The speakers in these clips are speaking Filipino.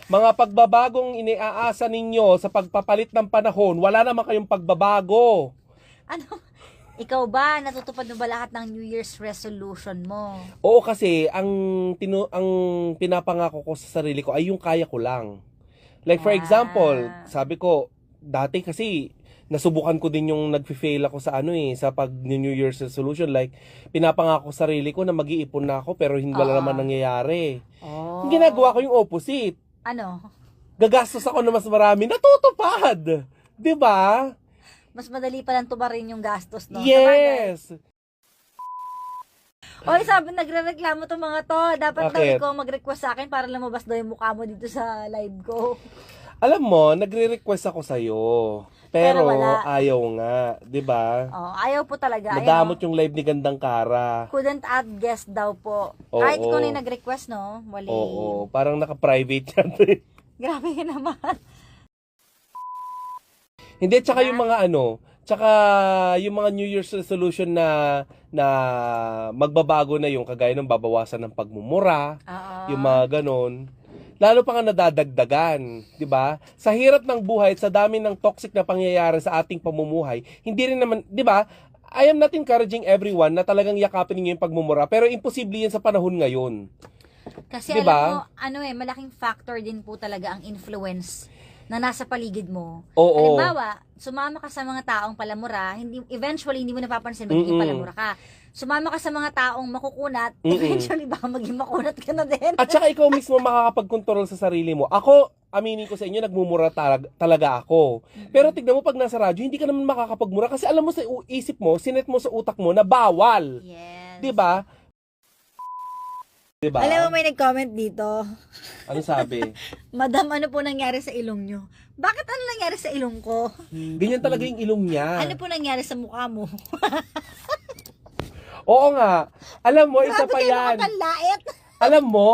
Mga pagbabagong iniaasa ninyo sa pagpapalit ng panahon, wala naman kayong pagbabago. Ano? Ikaw ba, natutupad mo ba lahat ng New Year's resolution mo? Oo, kasi ang pinapangako ko sa sarili ko ay yung kaya ko lang. Like for example, Ah. sabi ko, dati kasi nasubukan ko din yung nagfi-fail ako sa sa pag New Year's resolution. Like, pinapangako sa sarili ko na mag-iipon na ako pero hindi wala naman Oo. nangyayari. Oh. Yung ginagawa ko yung opposite. Ano? Gagastos ako na mas marami, natutupad. 'Di ba? Mas madali palang tubarin yung gastos, no? Yes. Oy, sabi, nagrereklamo tong mga to. Dapat daw Bakit? ikaw mag-request sa akin para lumabas daw yung mukha mo dito sa live ko. Alam mo, nagre-request ako sa'yo. Pero Pero wala. ayaw nga, 'di ba? Oh, ayaw po talaga. Nadamot yung live ni Gandang Kara. Couldn't add guest daw po. Oo. Kahit ikaw na yung nag-request, no? Wali. Oo, parang naka-private yan. Grabe ka naman. Hindi, tsaka yung mga tsaka yung mga New Year's resolution na magbabago na yung kagaya ng babawasan ng pagmumura, Oo. yung mga ganon. Lalo pa nga nadadagdagan, 'di ba? Sa hirap ng buhay at sa dami ng toxic na pangyayari sa ating pamumuhay, hindi rin naman, 'di ba? I am not encouraging everyone na talagang yakapin niyo yung pagmumura, pero imposible yan sa panahon ngayon. Kasi Diba? alam mo, malaking factor din po talaga ang influence na nasa paligid mo. Oo. Halimbawa, sumama ka sa mga taong palamura, eventually hindi mo napapansin magiging palamura ka. Sumama ka sa mga taong makukunat, eventually baka maging makunat ka na din. At saka ikaw mismo makakapag-control sa sarili mo. Ako, aminin ko sa inyo, nagmumura talaga ako. Pero tignan mo, pag nasa radyo, hindi ka naman makakapagmura kasi alam mo sa isip mo, sinet mo sa utak mo na bawal. Yes. 'Di ba? 'Di ba? Alam mo, may nag-comment dito. Ano sabi? Madam, ano po nangyari sa ilong nyo? Bakit ano nangyari sa ilong ko? Ganyan talaga yung ilong niya. Ano po nangyari sa mukha mo? Oo nga. Alam mo, isa Grabe pa kayo yan. mga panlait. Alam mo,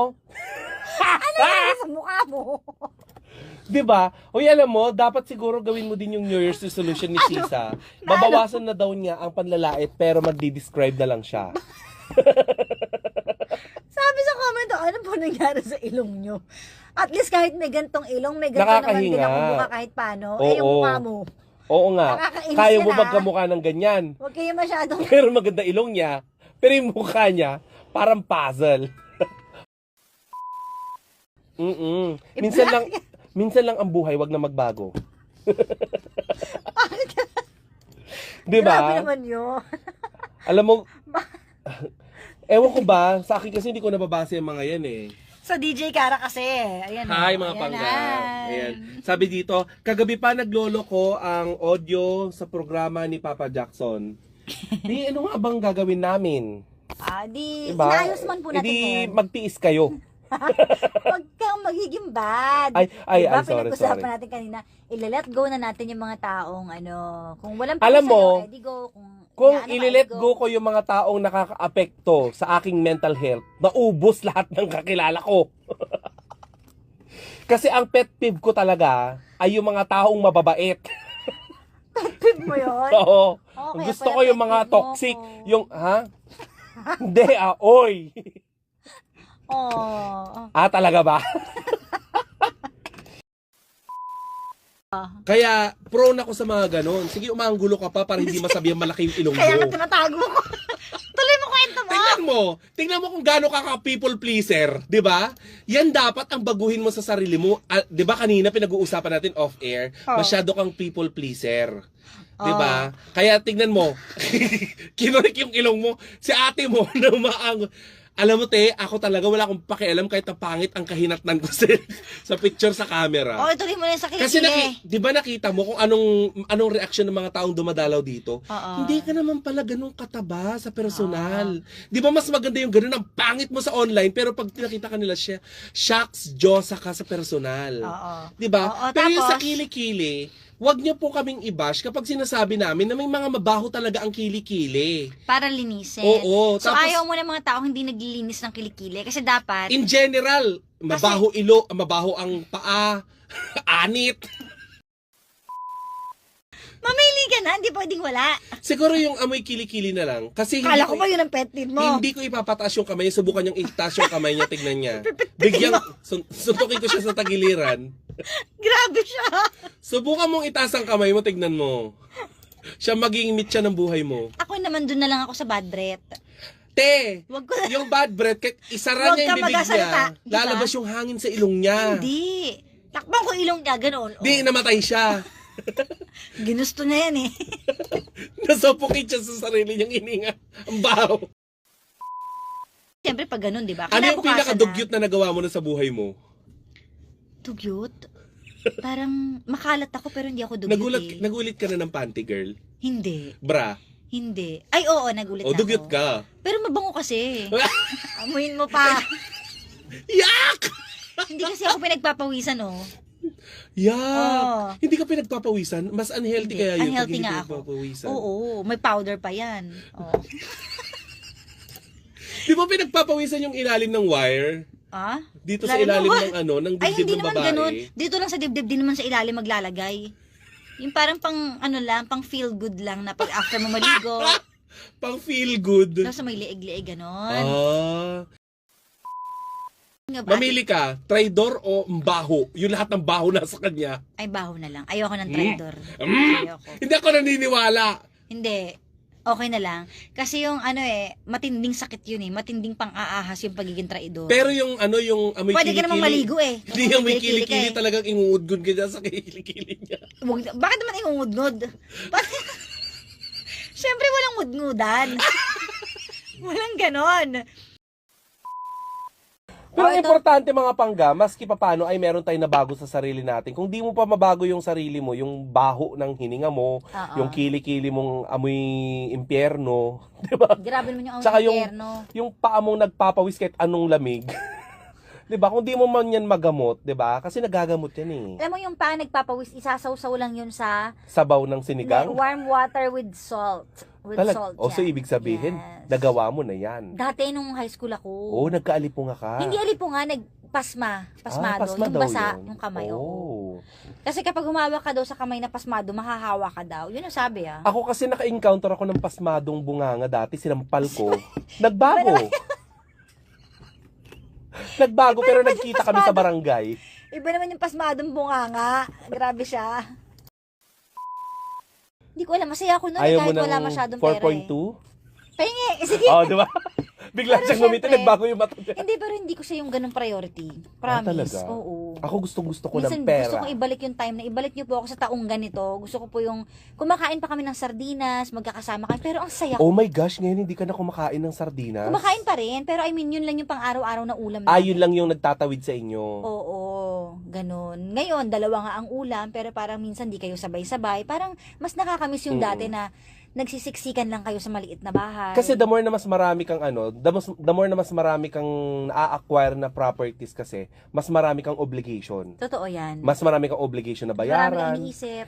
Ano nangyari sa mukha mo? 'di ba? Uy, alam mo, dapat siguro gawin mo din yung New Year's resolution ni Sisa. Babawasan na daw niya ang panlalait pero magdi-describe na lang siya. Sabi sa comment, ano po nangyari sa ilong nyo? At least kahit may gantong ilong, may ganto naman din Nakakahinga. akong mukha kahit paano. Oo. Yung mukha mo, Oo nga. Nakakainis Kaya yan, mo ah. magkamukha ng ganyan. huwag kayo masyadong... Pero maganda ilong niya. Pero yung mukha niya, parang puzzle. Minsan lang ang buhay, wag na magbago. 'Di Grabe ba? naman yun. Alam mo, ewan ko ba, sa akin kasi hindi ko nababasa yung mga yan eh. So, DJ Kara kasi. Ayan. Hi oh. mga Ayan, pangga. hi. Ayan. Sabi dito, kagabi pa naglolo ko ang audio sa programa ni Papa Jackson. Di ano nga bang gagawin namin? Diba? Inaayos man po natin ngayon. Magtiis kayo. Huwag kang magiging bad. Ay, diba, I'm sorry, pinag-usapan sorry. natin kanina, let go na natin yung mga taong, kung walang Alam pake mo, sa'yo, edi go. Kung inaano ka, ililet edi go ko yung mga taong nakaka-apekto sa aking mental health, naubos lahat ng kakilala ko. Kasi ang pet peeve ko talaga ay yung mga taong mababait. Pip mo yun? Oo. Okay, Gusto pala ko yung pet mga peeve mo toxic. ako. Yung, ha? Hindi, oy. Oh. Talaga ba? Kaya, prone ako sa mga ganon. Sige, umanggulo ka pa para hindi masabi ang malaki yung ilong Kaya nga mo. tinatago ko. Tuloy mo kwento mo. Tingnan mo kung gaano ka people pleaser, 'di ba? Yan dapat ang baguhin mo sa sarili mo. 'Di ba kanina pinag-uusapan natin off air, masyado kang people pleaser. 'Di ba? Kaya tingnan mo, kinurik yung ilong mo. Si ate mo na umaang. Alam mo te, ako talaga wala akong pakialam kahit na pangit ang kahinatnan ko sa picture sa camera. Tuloy mo na yung sa Kasi kilikili. 'di ba nakita mo kung anong reaction ng mga taong dumadalaw dito? Oo. Hindi ka naman pala ganun kataba sa personal. 'Di ba mas maganda yung ganun ang pangit mo sa online pero pag nakita ka nila siya, shucks, Diyosa ka sa personal. Oo. 'Di ba? Oo, Pero yung sa tapos? kilikili, wag niyo po kaming i-bash kapag sinasabi namin na may mga mabaho talaga ang kilikili. Para linisin. Oo, So, tapos- ayaw mo ng mga taong hindi naglilinis ng kilikili. Kasi dapat, In general, mabaho mabaho ang paa, anit. mamili ka na, hindi pwedeng wala. Siguro yung amoy kilikili na lang. Kasi Kala ko ba yun ang pet peeve mo? hindi ko ipapataas yung kamay niya. Subukan niyang itaas yung kamay niya. Tignan niya. Bigyan, suntukin ko siya sa tagiliran. Grabe siya. Subukan mong itaas ang kamay mo. Tignan mo. Siya maging meet siya ng buhay mo. Ako naman doon na lang ako sa bad breath. Te! Wag ko na. Yung bad breath, isara Huwag niya yung ka bibig magsasalita, niya. di ba? Lalabas yung hangin sa ilong niya. Hindi. Takbang ko ilong niya, ganoon. Di, namatay siya. Ginusto niya yan eh. Nasuffocate siya sa sarili niyang hininga. Ang baho. Siyempre pag ganun, di ba? Ano yung Kinabukasan pinaka-dugyot na nagawa mo na sa buhay mo? Dugyot? Parang makalat ako pero hindi ako dugyot eh. Nagulit ka na ng panty girl? Hindi. Bra? Hindi. Ay, oo, nagulit O, na dugyot ako. ka. Pero mabango kasi. Amuin mo pa. Yak! Hindi kasi ako pinagpapawisan, oh. Yak! Oo. Hindi ka pinagpapawisan? Mas unhealthy Hindi. kaya yun Unhealthy pag hindi nga ako. pinagpapawisan. Oo, may powder pa yan. Oh. Di ba pinagpapawisan yung ilalim ng wire? Ah? Dito sa Ilalim ilalim ng ng Ay, dibdib hindi ng naman babae. ganun. Dito lang sa dibdib, di naman sa ilalim maglalagay. Yung parang pang, pang feel good lang na pag after mo maligo. Pang feel good. Tapos may liig-liig, ganon. Ah. Nga ba? Mamili ka, traidor o mbaho? Yung lahat ng baho nasa kanya. Ay, baho na lang. Ayoko ng traidor. Mm. Ayoko. Hindi ako naniniwala. Hindi. Okay na lang. Kasi yung matinding sakit yun eh. Matinding pang-aahas yung pagiging traidor. Pero yung yung amoy Pwede kilikili. ka namang maligo eh. Hindi yung may Kilikili kilikili ka eh. talagang ingungudgod ka dyan sa kilikili niya. Bakit naman ingungudngod? Siyempre walang ngudngudan. Walang ganon. Pero ito- importante mga pangga, maski papaano ay meron tayong nabago sa sarili natin. Kung di mo pa mabago yung sarili mo, yung baho ng hininga mo, Oo. yung kilikili mong amoy impyerno, di ba? Grabe naman yung Tsaka impyerno. yung paa mong nagpapawis kahit anong lamig. 'Di ba? Kung di mo man yan magamot, 'di ba? Kasi nagagamot yan eh. Alam mo yung pang nagpapawis, isasawsaw lang yun sa Sabaw ng sinigang. warm water with salt. With salt O so yan. ibig sabihin, Yes. nagawa mo na yan. Dati nung high school ako. Oo, nagkaalipunga ka. Hindi alipo nga, nagpasma. Pasmado. pasma yung daw basa, yun. yung kamay. Oo. Oo. Kasi kapag humawak ka daw sa kamay na pasmado, mahahawa ka daw. Yun ang sabi ah. Ako kasi naka-encounter ako ng pasmadong bunganga dati, sinampal ko. Nagbago. Nagbago pero nagkita kami sa barangay. Iba naman yung pasmadong bunganga. Grabe siya. Hindi ko alam. Masaya ako noon Ayaw mo kahit wala ng masyadong pera 4.2? eh. Pahingi. Sige. Oh, di ba? Bigla Pero siyang ngumiti, syempre, nagbago yung mata niya. Hindi, pero hindi ko siya yung ganong priority. Promise. talaga? Oo. Ako gustong-gusto ko Minsan ng pera. gusto ko ibalik yung time na ibalik niyo po ako sa taong ganito. Gusto ko po yung kumakain pa kami ng sardinas, magkakasama kami. Pero ang saya ko. Oh my gosh, ngayon hindi ka na kumakain ng sardinas? Kumakain pa rin, pero I mean, yun lang yung pang-araw-araw na ulam Ah, namin. yun lang yung nagtatawid sa inyo. Oo, ganun. Ngayon, dalawa nga ang ulam, pero parang minsan di kayo sabay-sabay. Parang mas nakakamiss yung dati na nagsisiksikan lang kayo sa maliit na bahay. Kasi the more na mas marami kang the more na mas marami kang na-acquire na properties kasi, mas marami kang obligation. Totoo yan. Mas marami kang obligation na Marami bayaran. kang iniisip.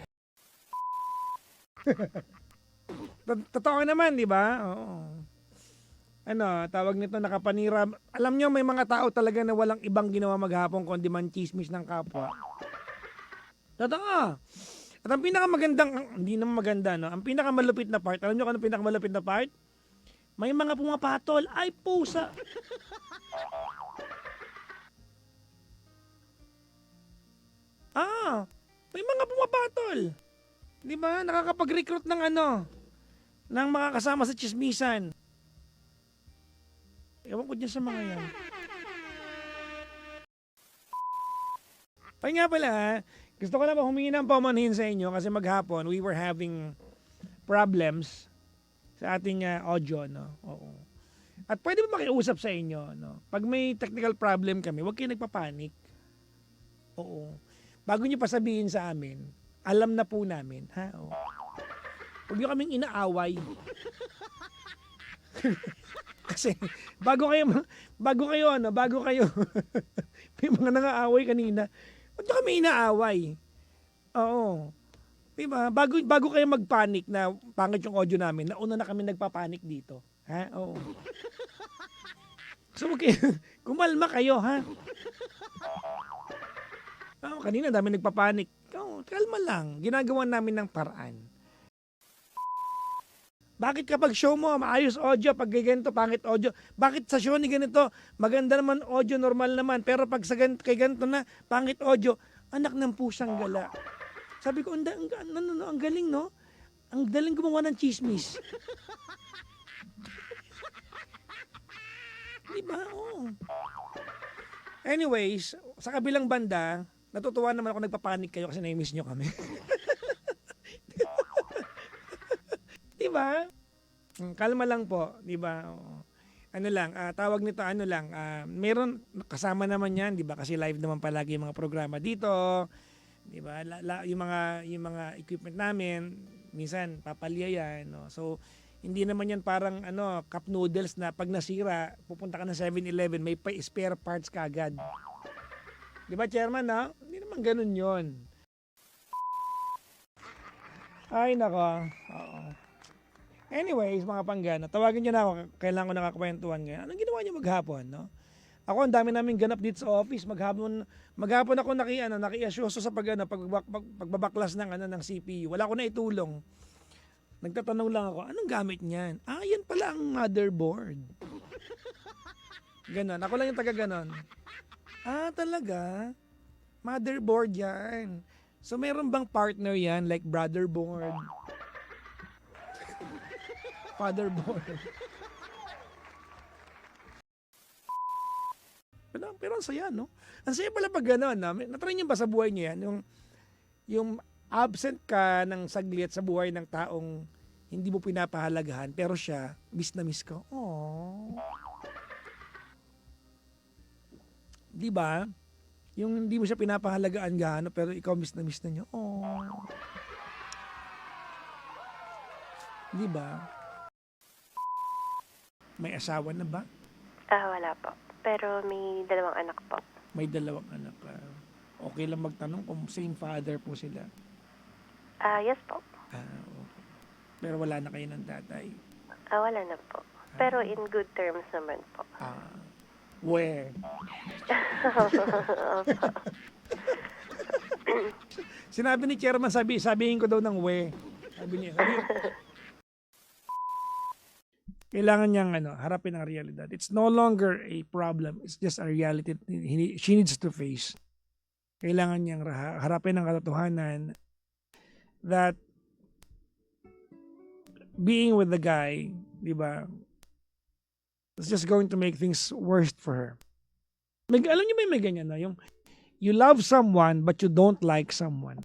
Totoo naman, di ba? Oo. Tawag nito nakapanira. Alam nyo, may mga tao talaga na walang ibang ginawa maghapon kundi man chismis ng kapwa. Totoo. At ang pinakamagandang, hindi naman maganda, no? Ang pinakamalupit na part, alam nyo kung ano pinakamalupit na part? May mga pumapatol. Ay, pusa. May mga pumapatol. Di ba? Nakakapag-recruit ng ng mga kasama sa chismisan. Ewan ko dyan sa mga yan. Ay nga pala, gusto ko na humingi ng paumanhin sa inyo kasi maghapon we were having problems sa ating audio, no? Oo. At pwede ba makiusap sa inyo, no? Pag may technical problem kami, huwag kayo nagpapanik. Oo. Bago nyo pa sabihin sa amin, alam na po namin, ha? Oo. Huwag nyo kaming inaaway. Kasi bago kayo may mga nangaaway kanina. Huwag nyo kami inaaway. Oo. Diba? Bago kayo magpanik na pangit yung audio namin, nauna na kami nagpapanik dito. Ha? Oo. So, kumalma kayo, ha? Kanina dami nagpapanik. Kalma lang. Ginagawa namin ng paraan. Bakit kapag show mo, maayos audio, pag ganito, pangit audio? Bakit sa show ni ganito, maganda naman audio, normal naman, pero pag sa kay ganito na, pangit audio, anak ng pusang gala. Sabi ko, ang galing, no? Ang galing gumawa ng chismis. Diba? Oo. Anyways, sa kabilang banda, natutuwa naman ako nagpapanik kayo kasi na-miss nyo kami. Diba? Kalma lang po, diba? Oo. Ano lang, tawag nito, meron, kasama naman yan, diba? Kasi live naman palagi yung mga programa dito, diba? Yung mga equipment namin, minsan papalya yan, no? So, hindi naman yan parang cup noodles na pag nasira, pupunta ka ng 7-Eleven, may spare parts ka agad. Diba, Chairman, no? Hindi naman ganun yon. Ay, nako. Oo. Anyways, mga panggana, tawagin nyo na ako, kailangan ko nakakwentuhan ngayon. Anong ginawa nyo maghapon, no? Ako, ang dami namin ganap dito sa office. Maghapon ako nakiasyoso sa pagbabaklas ng CPU. Wala ko na itulong. Nagtatanong lang ako, anong gamit niyan? Yan pala ang motherboard. Ganon. Ako lang yung taga ganon. Talaga? Motherboard yan. So, meron bang partner yan? Like brotherboard? Fatherboard? Pero ang saya, no? Ang saya pala pag gano'n, no? Natry niyo ba sa buhay niyo yan? Yung absent ka ng saglit sa buhay ng taong hindi mo pinapahalagahan, pero siya, miss na miss ko. Aww. Di ba? Yung hindi mo siya pinapahalagaan gaano, pero ikaw miss na niyo. Aww. Di ba? May asawa na ba? Wala po. Pero may 2 anak po. May 2 anak ka. Okay lang magtanong kung same father po sila. Yes po. Okay. Pero wala na kayo ng tatay. Wala na po. Pero in good terms naman po. Where? Sinabi ni Chairman, sabihin ko daw ng we. Sabi niya, kailangan niyang harapin ang realidad. It's no longer a problem. It's just a reality she needs to face. Kailangan niyang harapin ang katotohanan that being with the guy, di ba, it's just going to make things worse for her. Alam niyo may ganyan na, yung you love someone but you don't like someone.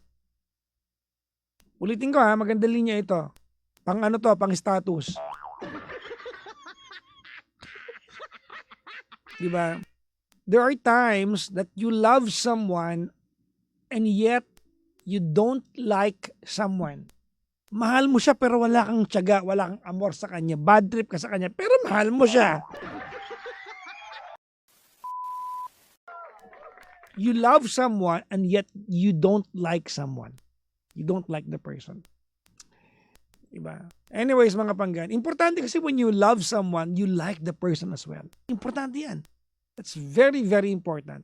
Ulitin ko maganda linya ito. Pang status. Diba? There are times that you love someone and yet you don't like someone. Mahal mo siya pero wala kang tiyaga, wala kang amor sa kanya. Bad trip ka sa kanya pero mahal mo siya. You love someone and yet you don't like someone. You don't like the person. Diba? Anyways, mga panggan, importante kasi when you love someone, you like the person as well. Importante yan. That's very, very important.